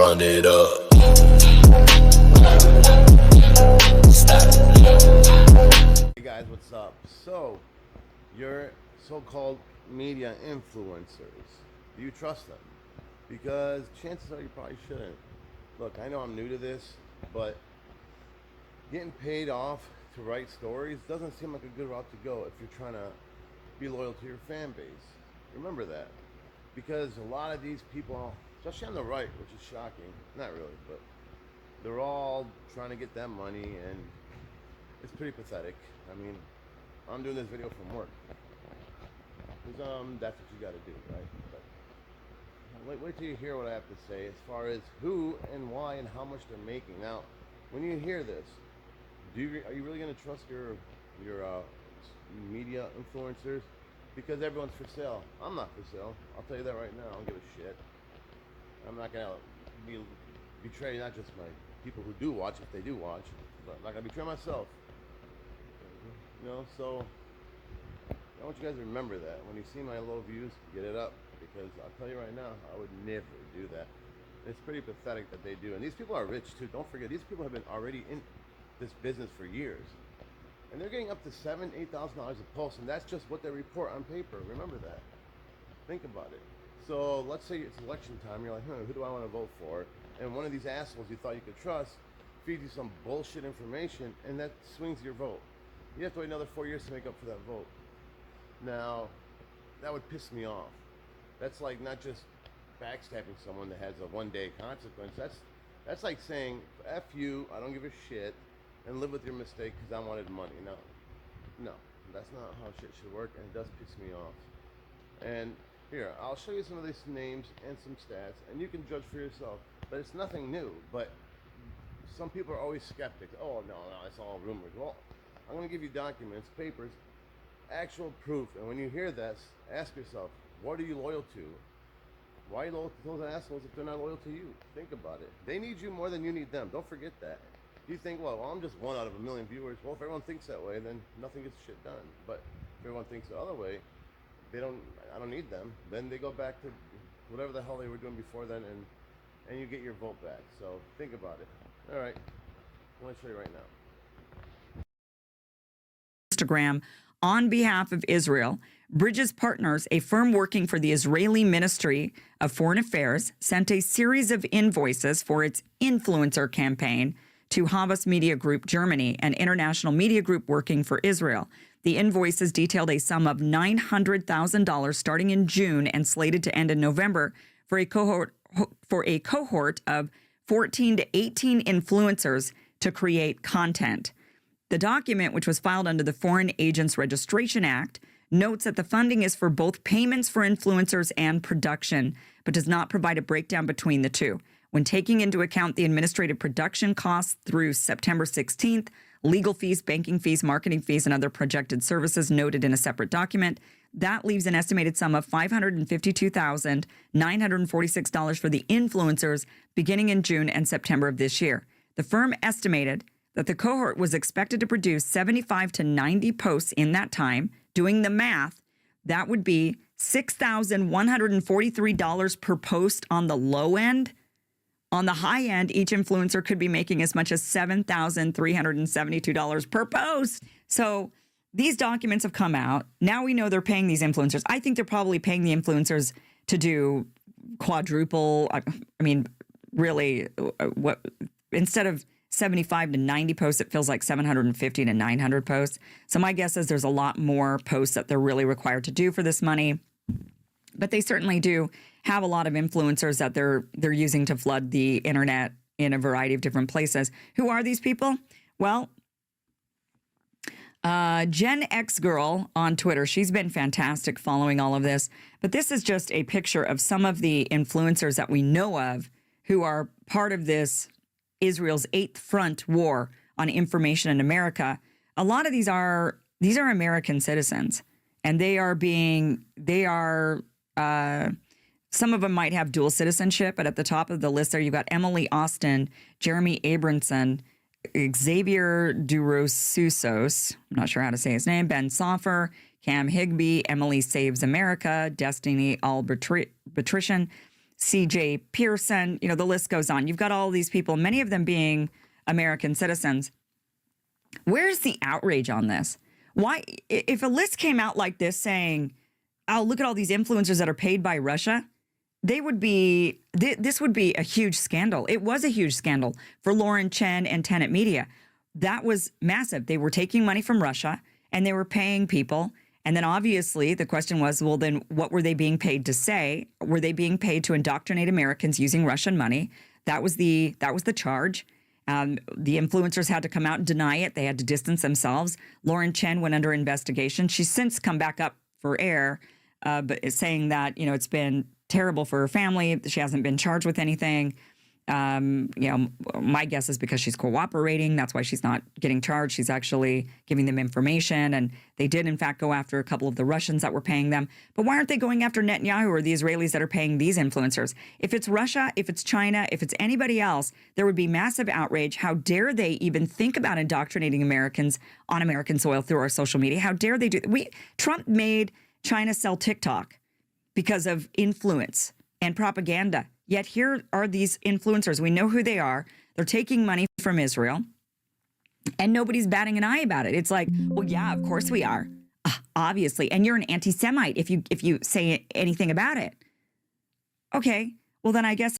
run it up. Hey guys, what's up? So, your so-called media influencers, do you trust them? Because chances are you probably shouldn't. Look, I know I'm new to this, but getting paid off to write stories doesn't seem like a good route to go if you're trying to be loyal to your fan base. Remember that. Because a lot of these people, especially on the right, which is shocking, not really, but they're all trying to get that money, and it's pretty pathetic. I mean, I'm doing this video from work. That's what you gotta do, right? But wait till you hear what I have to say as far as who and why and how much they're making. Now, when you hear this, are you really gonna trust your media influencers? Because everyone's for sale. I'm not for sale. I'll tell you that right now. I don't give a shit. I'm not gonna betray not just my people who do watch, if they do watch, but I'm not gonna betray myself. You know, so I want you guys to remember that. When you see my low views, get it up. Because I'll tell you right now, I would never do that. It's pretty pathetic that they do. And these people are rich too. Don't forget, these people have been already in this business for years. And they're getting up to $7,000, $8,000 a post, and that's just what they report on paper. Remember that. Think about it. So let's say it's election time, you're like, who do I want to vote for? And one of these assholes you thought you could trust feeds you some bullshit information, and that swings your vote. You have to wait another 4 years to make up for that vote. Now, that would piss me off. That's like not just backstabbing someone that has a one-day consequence. That's like saying, F you, I don't give a shit, and live with your mistake because I wanted money. No, that's not how shit should work, and it does piss me off. And here, I'll show you some of these names and some stats, and you can judge for yourself. But it's nothing new, but some people are always skeptics. Oh, no, it's all rumors. Well, I'm going to give you documents, papers, actual proof, and when you hear this, ask yourself, what are you loyal to? Why are you loyal to those assholes if they're not loyal to you? Think about it. They need you more than you need them. Don't forget that. You think, well, I'm just one out of a million viewers. Well, if everyone thinks that way, then nothing gets shit done. But if everyone thinks the other way, I don't need them. Then they go back to whatever the hell they were doing before then, and you get your vote back. So think about it. All right, I'm going to show you right now. Instagram on behalf of Israel. Bridges Partners, a firm working for the Israeli Ministry of Foreign Affairs, sent a series of invoices for its influencer campaign to Havas Media Group Germany, an international media group working for Israel. The invoices detailed a sum of $900,000 starting in June and slated to end in November for a cohort of 14 to 18 influencers to create content. The document, which was filed under the Foreign Agents Registration Act, notes that the funding is for both payments for influencers and production, but does not provide a breakdown between the two. When taking into account the administrative production costs through September 16th, legal fees, banking fees, marketing fees, and other projected services noted in a separate document, that leaves an estimated sum of $552,946 for the influencers beginning in June and September of this year. The firm estimated that the cohort was expected to produce 75 to 90 posts in that time. Doing the math, that would be $6,143 per post on the low end. On the high end, each influencer could be making as much as $7,372 per post. So these documents have come out. Now we know they're paying these influencers. I think they're probably paying the influencers to do quadruple. I mean, really, what instead of 75 to 90 posts, it feels like 750 to 900 posts. So my guess is there's a lot more posts that they're really required to do for this money. But they certainly do have a lot of influencers that they're using to flood the internet in a variety of different places. Who are these people? Well, Gen X Girl on Twitter, she's been fantastic following all of this. But this is just a picture of some of the influencers that we know of who are part of this Israel's 8th Front War on Information in America. A lot of these are American citizens, and some of them might have dual citizenship, but at the top of the list there, you've got Emily Austin, Jeremy Abramson, Xavier Durosusos, I'm not sure how to say his name, Ben Soffer, Cam Higbee, Emily Saves America, Destiny Albertrician. CJ Pearson, the list goes on. You've got all these people, many of them being American citizens. Where's the outrage on this? Why, if a list came out like this saying, oh, look at all these influencers that are paid by Russia, this would be a huge scandal. It was a huge scandal for Lauren Chen and Tenet Media. That was massive. They were taking money from Russia and they were paying people. And then obviously the question was, well, then what were they being paid to say? Were they being paid to indoctrinate Americans using Russian money? That was the charge. The influencers had to come out and deny it. They had to distance themselves. Lauren Chen went under investigation. She's since come back up for air, but is saying that, it's been terrible for her family. She hasn't been charged with anything. My guess is because she's cooperating. That's why she's not getting charged. She's actually giving them information. And they did, in fact, go after a couple of the Russians that were paying them. But why aren't they going after Netanyahu or the Israelis that are paying these influencers? If it's Russia, if it's China, if it's anybody else, there would be massive outrage. How dare they even think about indoctrinating Americans on American soil through our social media? How dare they do that? Trump made China sell TikTok because of influence and propaganda. Yet here are these influencers. We know who they are. They're taking money from Israel, and nobody's batting an eye about it. It's like, well, yeah, of course we are, obviously. And you're an anti-Semite if you say anything about it. Okay, well then I guess